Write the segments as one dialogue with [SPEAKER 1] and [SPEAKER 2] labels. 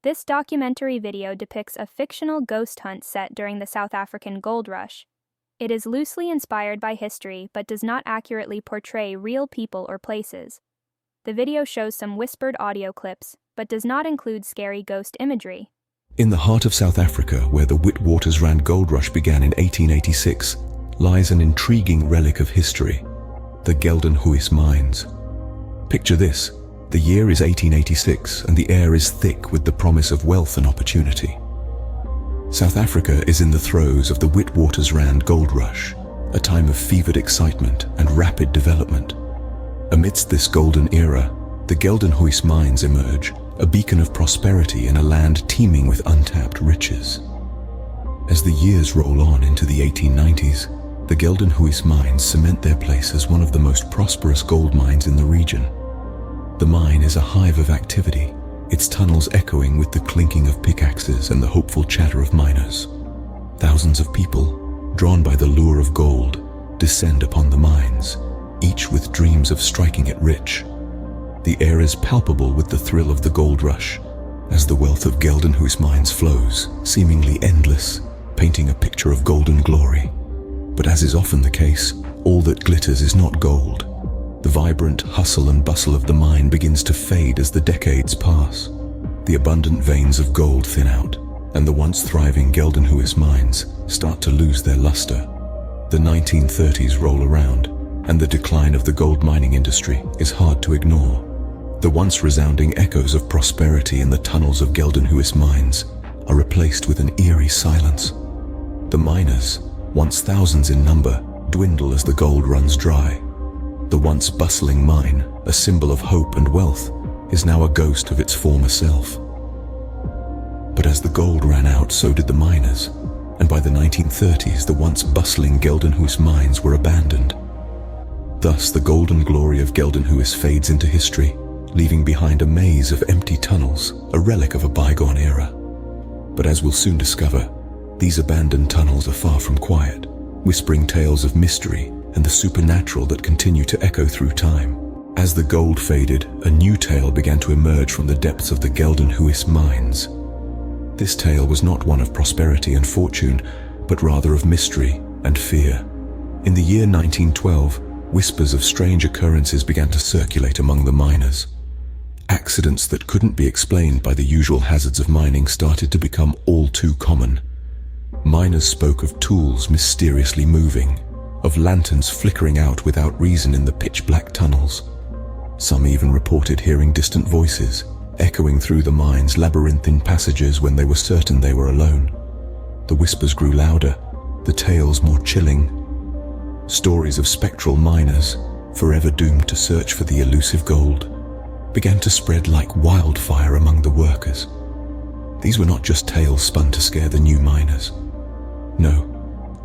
[SPEAKER 1] This documentary video depicts a fictional ghost hunt set during the South African gold rush. It is loosely inspired by history but does not accurately portray real people or places. The video shows some whispered audio clips, but does not include scary ghost imagery.
[SPEAKER 2] In the heart of South Africa, where the Witwatersrand gold rush began in 1886, lies an intriguing relic of history, the Geldenhuis Mines. Picture this: the year is 1886 and the air is thick with the promise of wealth and opportunity. South Africa is in the throes of the Witwatersrand gold rush, a time of fevered excitement and rapid development. Amidst this golden era, the Geldenhuis Mines emerge, a beacon of prosperity in a land teeming with untapped riches. As the years roll on into the 1890s, the Geldenhuis Mines cement their place as one of the most prosperous gold mines in the region. The mine is a hive of activity, its tunnels echoing with the clinking of pickaxes and the hopeful chatter of miners. Thousands of people, drawn by the lure of gold, descend upon the mines, each with dreams of striking it rich. The air is palpable with the thrill of the gold rush, as the wealth of Geldenhuis Mines flows, seemingly endless, painting a picture of golden glory. But as is often the case, all that glitters is not gold. The vibrant hustle and bustle of the mine begins to fade as the decades pass. The abundant veins of gold thin out, and the once thriving Geldenhuis Mines start to lose their luster. The 1930s roll around, and the decline of the gold mining industry is hard to ignore. The once resounding echoes of prosperity in the tunnels of Geldenhuis Mines are replaced with an eerie silence. The miners, once thousands in number, dwindle as the gold runs dry. The once bustling mine, a symbol of hope and wealth, is now a ghost of its former self. But as the gold ran out, so did the miners, and by the 1930s the once bustling Geldenhuis Mines were abandoned. Thus the golden glory of Geldenhuis fades into history, leaving behind a maze of empty tunnels, a relic of a bygone era. But as we'll soon discover, these abandoned tunnels are far from quiet, whispering tales of mystery and the supernatural that continue to echo through time. As the gold faded, a new tale began to emerge from the depths of the Geldenhuis Mines. This tale was not one of prosperity and fortune, but rather of mystery and fear. In the year 1912, whispers of strange occurrences began to circulate among the miners. Accidents that couldn't be explained by the usual hazards of mining started to become all too common. Miners spoke of tools mysteriously moving, of lanterns flickering out without reason in the pitch-black tunnels. Some even reported hearing distant voices, echoing through the mine's labyrinthine passages when they were certain they were alone. The whispers grew louder, the tales more chilling. Stories of spectral miners, forever doomed to search for the elusive gold, began to spread like wildfire among the workers. These were not just tales spun to scare the new miners. No,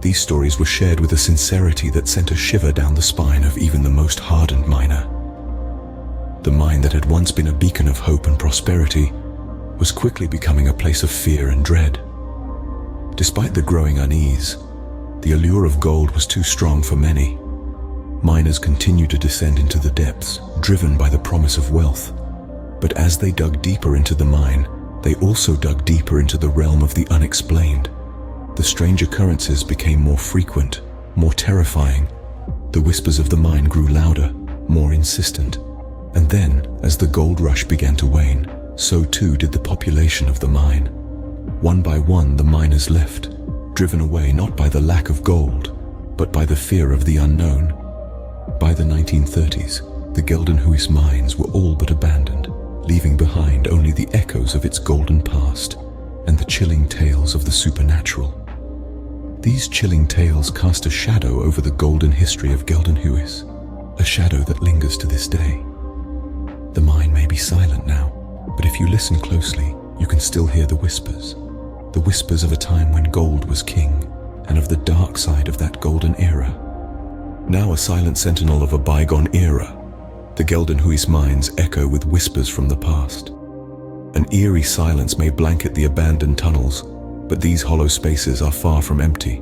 [SPEAKER 2] these stories were shared with a sincerity that sent a shiver down the spine of even the most hardened miner. The mine that had once been a beacon of hope and prosperity was quickly becoming a place of fear and dread. Despite the growing unease, the allure of gold was too strong for many. Miners continued to descend into the depths, driven by the promise of wealth. But as they dug deeper into the mine, they also dug deeper into the realm of the unexplained. The strange occurrences became more frequent, more terrifying. The whispers of the mine grew louder, more insistent. And then, as the gold rush began to wane, so too did the population of the mine. One by one, the miners left, driven away not by the lack of gold, but by the fear of the unknown. By the 1930s, the Geldenhuis Mines were all but abandoned, leaving behind only the echoes of its golden past and the chilling tales of the supernatural. These chilling tales cast a shadow over the golden history of Geldenhuis, a shadow that lingers to this day. The mine may be silent now, but if you listen closely, you can still hear the whispers of a time when gold was king, and of the dark side of that golden era. Now a silent sentinel of a bygone era, the Geldenhuis Mines echo with whispers from the past. An eerie silence may blanket the abandoned tunnels, but these hollow spaces are far from empty.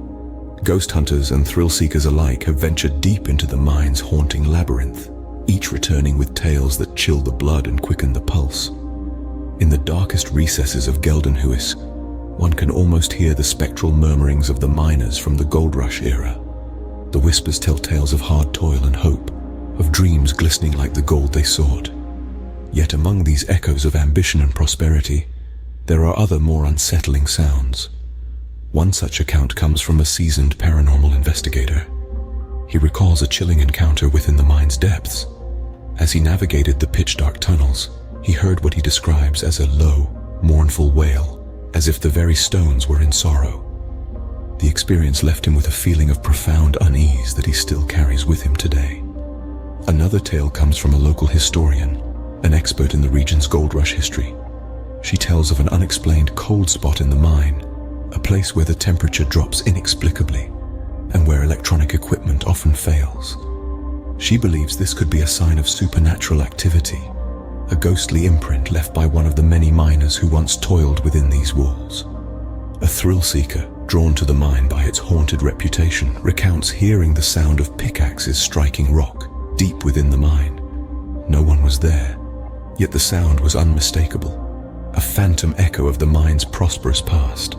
[SPEAKER 2] Ghost hunters and thrill-seekers alike have ventured deep into the mine's haunting labyrinth, each returning with tales that chill the blood and quicken the pulse. In the darkest recesses of Geldenhuis, one can almost hear the spectral murmurings of the miners from the gold rush era. The whispers tell tales of hard toil and hope, of dreams glistening like the gold they sought. Yet among these echoes of ambition and prosperity, there are other more unsettling sounds. One such account comes from a seasoned paranormal investigator. He recalls a chilling encounter within the mine's depths. As he navigated the pitch-dark tunnels, he heard what he describes as a low, mournful wail, as if the very stones were in sorrow. The experience left him with a feeling of profound unease that he still carries with him today. Another tale comes from a local historian, an expert in the region's gold rush history. She tells of an unexplained cold spot in the mine, a place where the temperature drops inexplicably, and where electronic equipment often fails. She believes this could be a sign of supernatural activity, a ghostly imprint left by one of the many miners who once toiled within these walls. A thrill-seeker, drawn to the mine by its haunted reputation, recounts hearing the sound of pickaxes striking rock deep within the mine. No one was there, yet the sound was unmistakable, a phantom echo of the mine's prosperous past.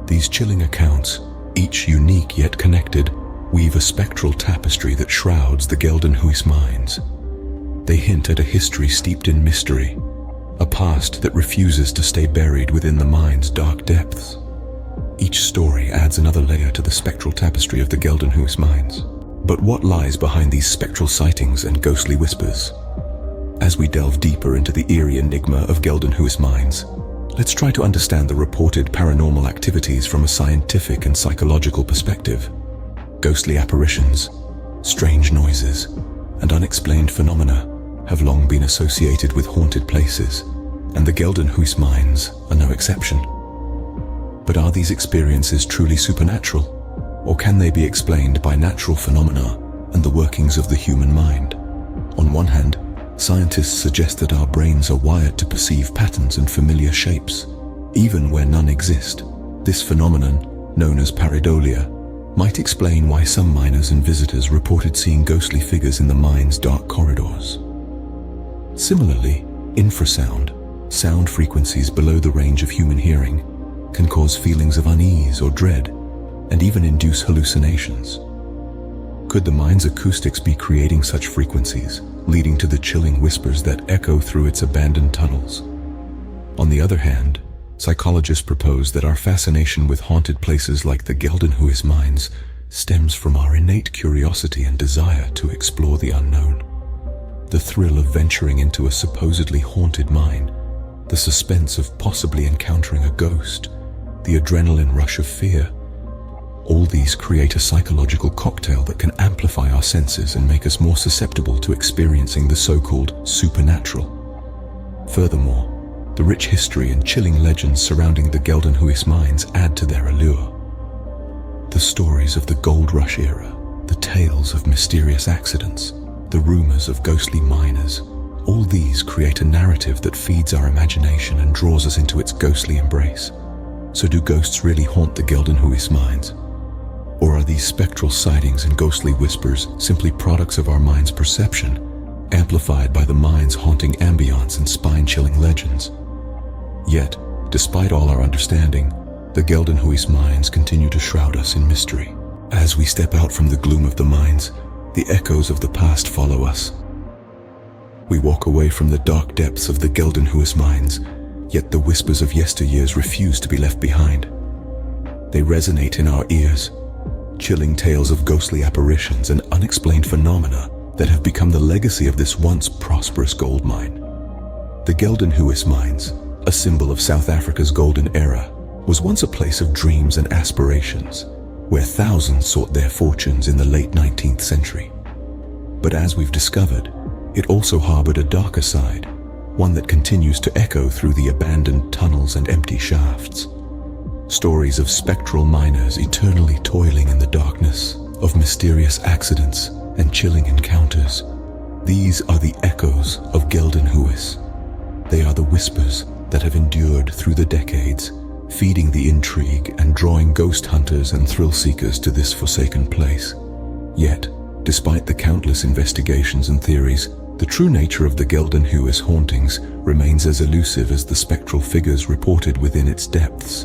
[SPEAKER 2] These chilling accounts, each unique yet connected, weave a spectral tapestry that shrouds the Geldenhuis Mines. They hint at a history steeped in mystery, a past that refuses to stay buried within the mine's dark depths. Each story adds another layer to the spectral tapestry of the Geldenhuis Mines. But what lies behind these spectral sightings and ghostly whispers? As we delve deeper into the eerie enigma of Geldenhuis Mines, let's try to understand the reported paranormal activities from a scientific and psychological perspective. Ghostly apparitions, strange noises, and unexplained phenomena have long been associated with haunted places, and the Geldenhuis Mines are no exception. But are these experiences truly supernatural, or can they be explained by natural phenomena and the workings of the human mind? On one hand, scientists suggest that our brains are wired to perceive patterns and familiar shapes, even where none exist. This phenomenon, known as pareidolia, might explain why some miners and visitors reported seeing ghostly figures in the mine's dark corridors. Similarly, infrasound, sound frequencies below the range of human hearing, can cause feelings of unease or dread, and even induce hallucinations. Could the mine's acoustics be creating such frequencies, leading to the chilling whispers that echo through its abandoned tunnels? On the other hand, psychologists propose that our fascination with haunted places like the Geldenhuis Mines stems from our innate curiosity and desire to explore the unknown. The thrill of venturing into a supposedly haunted mine, the suspense of possibly encountering a ghost, the adrenaline rush of fear, all these create a psychological cocktail that can amplify our senses and make us more susceptible to experiencing the so-called supernatural. Furthermore, the rich history and chilling legends surrounding the Geldenhuis Mines add to their allure. The stories of the gold rush era, the tales of mysterious accidents, the rumors of ghostly miners, all these create a narrative that feeds our imagination and draws us into its ghostly embrace. So do ghosts really haunt the Geldenhuis Mines? Or are these spectral sightings and ghostly whispers simply products of our mind's perception, amplified by the mine's haunting ambience and spine-chilling legends? Yet, despite all our understanding, the Geldenhuis Mines continue to shroud us in mystery. As we step out from the gloom of the mines, the echoes of the past follow us. We walk away from the dark depths of the Geldenhuis Mines, yet the whispers of yesteryears refuse to be left behind. They resonate in our ears, chilling tales of ghostly apparitions and unexplained phenomena that have become the legacy of this once prosperous gold mine. The Geldenhuis Mines, a symbol of South Africa's golden era, was once a place of dreams and aspirations, where thousands sought their fortunes in the late 19th century. But as we've discovered, it also harbored a darker side, one that continues to echo through the abandoned tunnels and empty shafts. Stories of spectral miners eternally toiling in the darkness, of mysterious accidents and chilling encounters. These are the echoes of Geldenhuis. They are the whispers that have endured through the decades, feeding the intrigue and drawing ghost hunters and thrill seekers to this forsaken place. Yet, despite the countless investigations and theories, The true nature of the Geldenhuis hauntings remains as elusive as the spectral figures reported within its depths.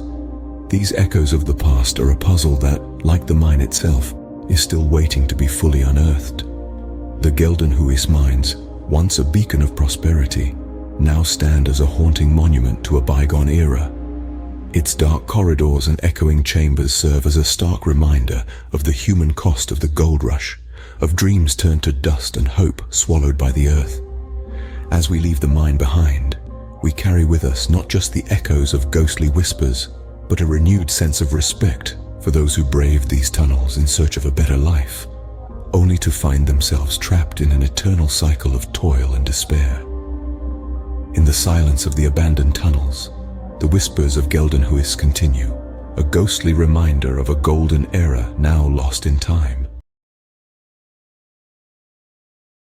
[SPEAKER 2] These echoes of the past are a puzzle that, like the mine itself, is still waiting to be fully unearthed. The Gildenhuis Mines, once a beacon of prosperity, now stand as a haunting monument to a bygone era. Its dark corridors and echoing chambers serve as a stark reminder of the human cost of the gold rush, of dreams turned to dust and hope swallowed by the earth. As we leave the mine behind, we carry with us not just the echoes of ghostly whispers, but a renewed sense of respect for those who braved these tunnels in search of a better life, only to find themselves trapped in an eternal cycle of toil and despair. In the silence of the abandoned tunnels, the whispers of Geldenhuis continue, a ghostly reminder of a golden era now lost in time.